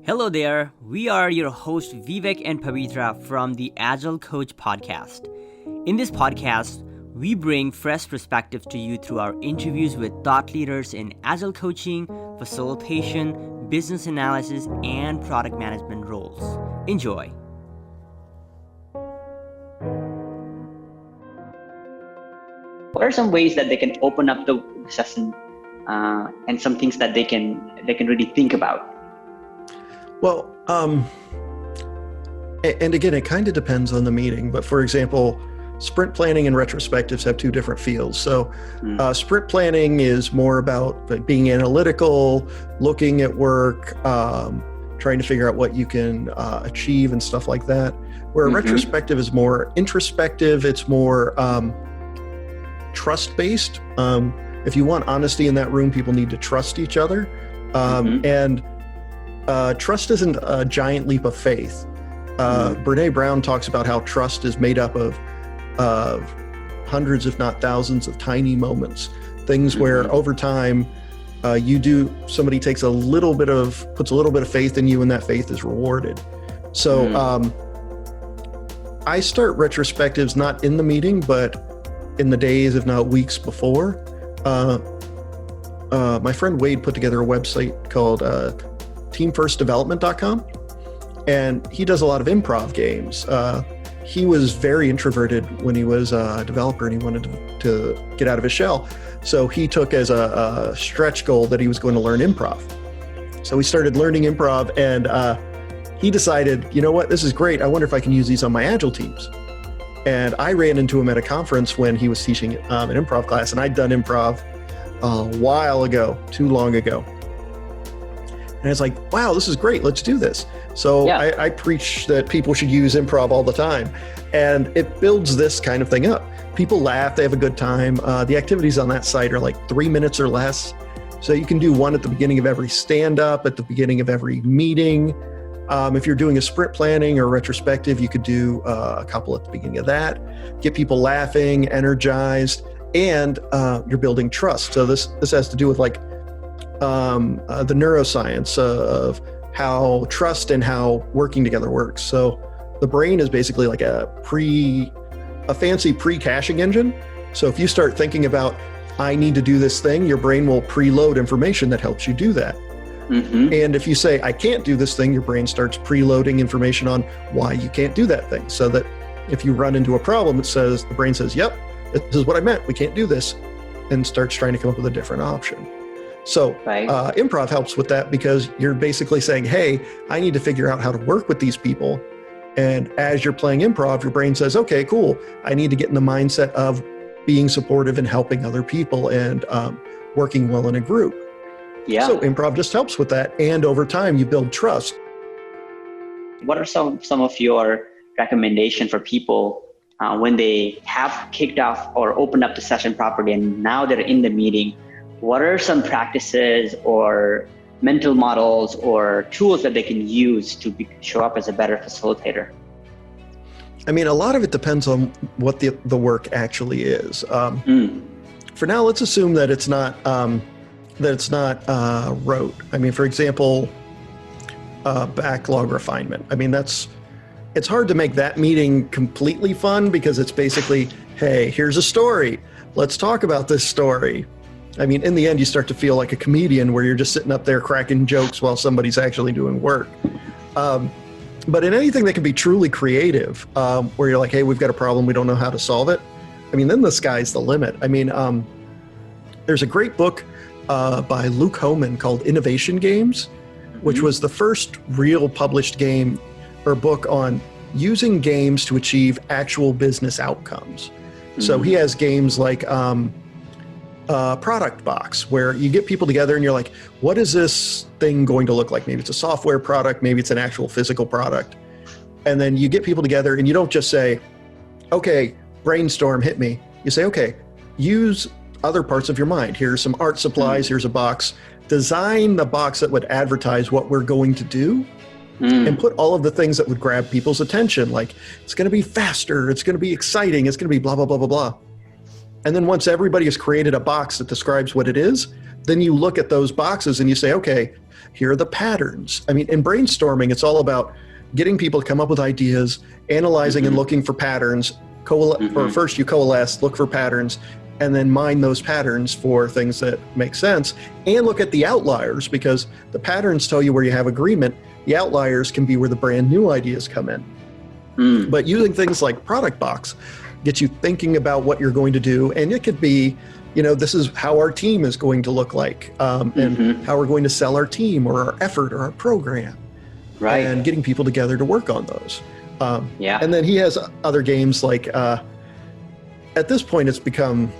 Hello there, we are your hosts Vivek and Pabitra from the Agile Coach podcast. In this podcast, we bring fresh perspectives to you through our interviews with thought leaders in Agile coaching, facilitation, business analysis, and product management roles. Enjoy. What are some ways that they can open up the session and some things that they can really think about? Well, and again, it kind of depends on the meeting. But for example, sprint planning and retrospectives have two different fields. So sprint planning is more about being analytical, looking at work, trying to figure out what you can achieve and stuff like that. Where a retrospective is more introspective, it's more trust-based. If you want honesty in that room, people need to trust each other. And trust isn't a giant leap of faith. Brene Brown talks about how trust is made up of hundreds, if not thousands, of tiny moments. Things where over time, somebody puts a little bit of faith in you, and that faith is rewarded. So I start retrospectives not in the meeting, but in the days, if not weeks before. My friend Wade put together a website called teamfirstdevelopment.com, and he does a lot of improv games. He was very introverted when he was a developer, and he wanted to get out of his shell. So he took as a stretch goal that he was going to learn improv. So he started learning improv, and he decided, you know what, this is great. I wonder if I can use these on my Agile teams. And I ran into him at a conference when he was teaching an improv class, and I'd done improv a while ago, too long ago. And it's like, wow, this is great. Let's do this. So I preach that people should use improv all the time. And it builds this kind of thing up. People laugh, they have a good time. The activities on that site are like 3 minutes or less. So you can do one at the beginning of every stand-up, at the beginning of every meeting. If you're doing a sprint planning or retrospective, you could do a couple at the beginning of that. Get people laughing, energized, and you're building trust. So this has to do with like the neuroscience of how trust and how working together works. So the brain is basically like a fancy pre-caching engine. So if you start thinking about, I need to do this thing, your brain will preload information that helps you do that. And if you say, I can't do this thing, your brain starts preloading information on why you can't do that thing. So that if you run into a problem, the brain says, yep, this is what I meant, we can't do this, and starts trying to come up with a different option. So improv helps with that, because you're basically saying, hey, I need to figure out how to work with these people. And as you're playing improv, your brain says, okay, cool. I need to get in the mindset of being supportive and helping other people and working well in a group. Yeah. So improv just helps with that. And over time, you build trust. What are some of your recommendations for people when they have kicked off or opened up the session properly and now they're in the meeting? What are some practices or mental models or tools that they can use to show up as a better facilitator? I mean, a lot of it depends on what the work actually is. For now, let's assume that it's not rote. I mean, for example, backlog refinement. I mean, it's hard to make that meeting completely fun, because it's basically, hey, here's a story. Let's talk about this story. I mean, in the end, you start to feel like a comedian where you're just sitting up there cracking jokes while somebody's actually doing work. But in anything that can be truly creative, where you're like, hey, we've got a problem, we don't know how to solve it. I mean, then the sky's the limit. I mean, there's a great book by Luke Homan called Innovation Games, which was the first real published game or book on using games to achieve actual business outcomes. So he has games like Product Box, where you get people together and you're like, what is this thing going to look like? Maybe it's a software product, maybe it's an actual physical product. And then you get people together and you don't just say, okay, brainstorm, hit me. You say, okay, use other parts of your mind. Here's some art supplies, here's a box. Design the box that would advertise what we're going to do, and put all of the things that would grab people's attention. Like, it's going to be faster, it's going to be exciting, it's going to be blah, blah, blah, blah, blah. And then once everybody has created a box that describes what it is, then you look at those boxes and you say, okay, here are the patterns. I mean, in brainstorming, it's all about getting people to come up with ideas, analyzing and looking for patterns. Or first you coalesce, look for patterns, and then mine those patterns for things that make sense, and look at the outliers, because the patterns tell you where you have agreement. The outliers can be where the brand new ideas come in. But using things like Product Box gets you thinking about what you're going to do, and it could be, this is how our team is going to look like, and how we're going to sell our team or our effort or our program, right? And getting people together to work on those. And then he has other games like, at this point, it's become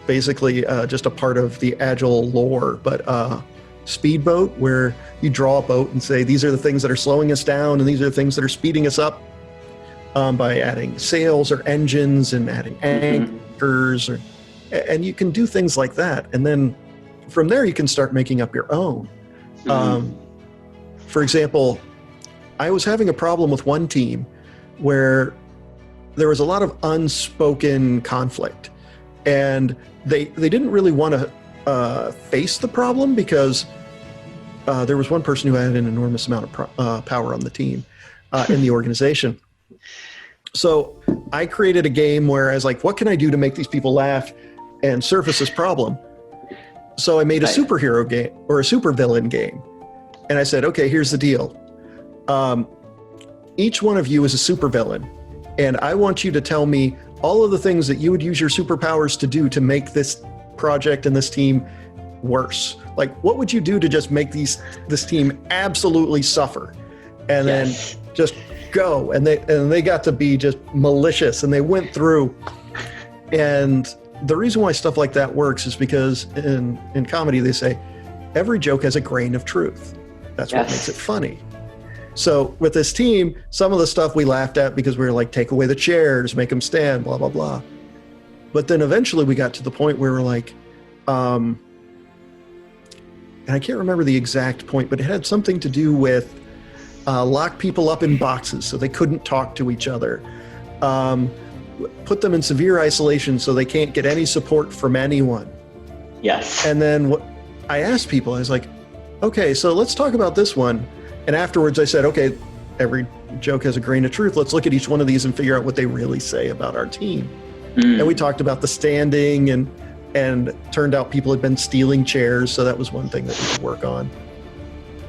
basically just a part of the Agile lore, but Speedboat, where you draw a boat and say, these are the things that are slowing us down, and these are the things that are speeding us up, by adding sails or engines and adding anchors, and you can do things like that. And then from there, you can start making up your own. For example, I was having a problem with one team where there was a lot of unspoken conflict, and they didn't really want to face the problem, because there was one person who had an enormous amount of power on the team, in the organization. So I created a game where I was like, what can I do to make these people laugh and surface this problem? So I made a superhero game, or a supervillain game. And I said, okay, here's the deal. Each one of you is a supervillain, and I want you to tell me all of the things that you would use your superpowers to do to make this project and this team worse. Like, what would you do to just make this team absolutely suffer? And then just go. And they got to be just malicious, and they went through. And the reason why stuff like that works is because in comedy, they say, every joke has a grain of truth. That's what makes it funny. So with this team, some of the stuff we laughed at because we were like, take away the chairs, make them stand, blah, blah, blah. But then eventually we got to the point where we're like, and I can't remember the exact point, but it had something to do with lock people up in boxes so they couldn't talk to each other. Put them in severe isolation so they can't get any support from anyone. Yes. And then I asked people, I was like, okay, so let's talk about this one. And afterwards I said, okay, every joke has a grain of truth. Let's look at each one of these and figure out what they really say about our team. And we talked about the standing, and turned out people had been stealing chairs. So that was one thing that we could work on.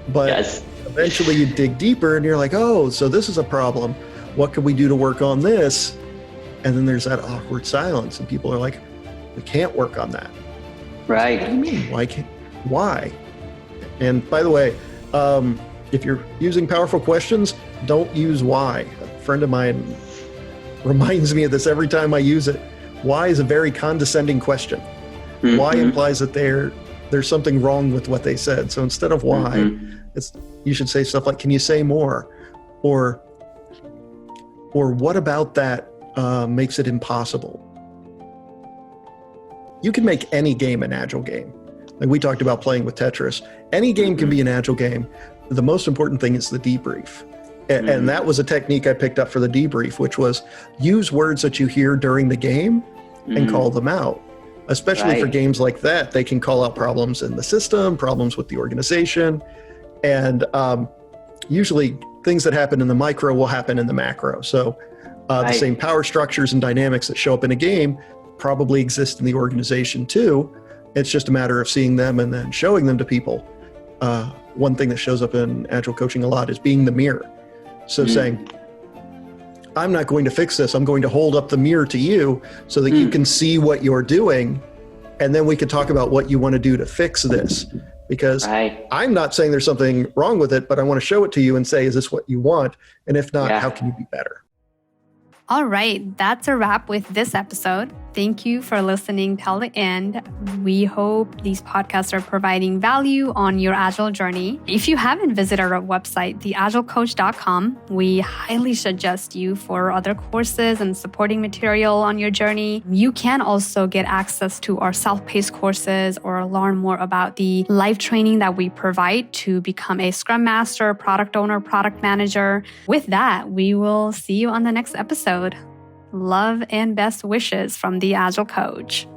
But eventually you dig deeper and you're like, oh, so this is a problem. What can we do to work on this? And then there's that awkward silence, and people are like, we can't work on that. Right. What do you mean? Why? And by the way, if you're using powerful questions, don't use why. A friend of mine reminds me of this every time I use it. Why is a very condescending question. Why implies that there's something wrong with what they said. So instead of why, you should say stuff like, can you say more? Or what about that makes it impossible? You can make any game an Agile game. Like we talked about playing with Tetris. Any game can be an Agile game. The most important thing is the debrief. And that was a technique I picked up for the debrief, which was use words that you hear during the game and call them out. Especially for games like that, they can call out problems in the system, problems with the organization. And usually things that happen in the micro will happen in the macro. So the same power structures and dynamics that show up in a game probably exist in the organization too. It's just a matter of seeing them and then showing them to people. One thing that shows up in Agile coaching a lot is being the mirror. So saying, I'm not going to fix this. I'm going to hold up the mirror to you so that you can see what you're doing. And then we can talk about what you want to do to fix this. Because I'm not saying there's something wrong with it, but I want to show it to you and say, is this what you want? And if not, how can you be better? All right, that's a wrap with this episode. Thank you for listening till the end. We hope these podcasts are providing value on your Agile journey. If you haven't visited our website, theagilecoach.com, we highly suggest you for other courses and supporting material on your journey. You can also get access to our self-paced courses or learn more about the live training that we provide to become a Scrum Master, Product Owner, Product Manager. With that, we will see you on the next episode. Love and best wishes from the Agile Coach.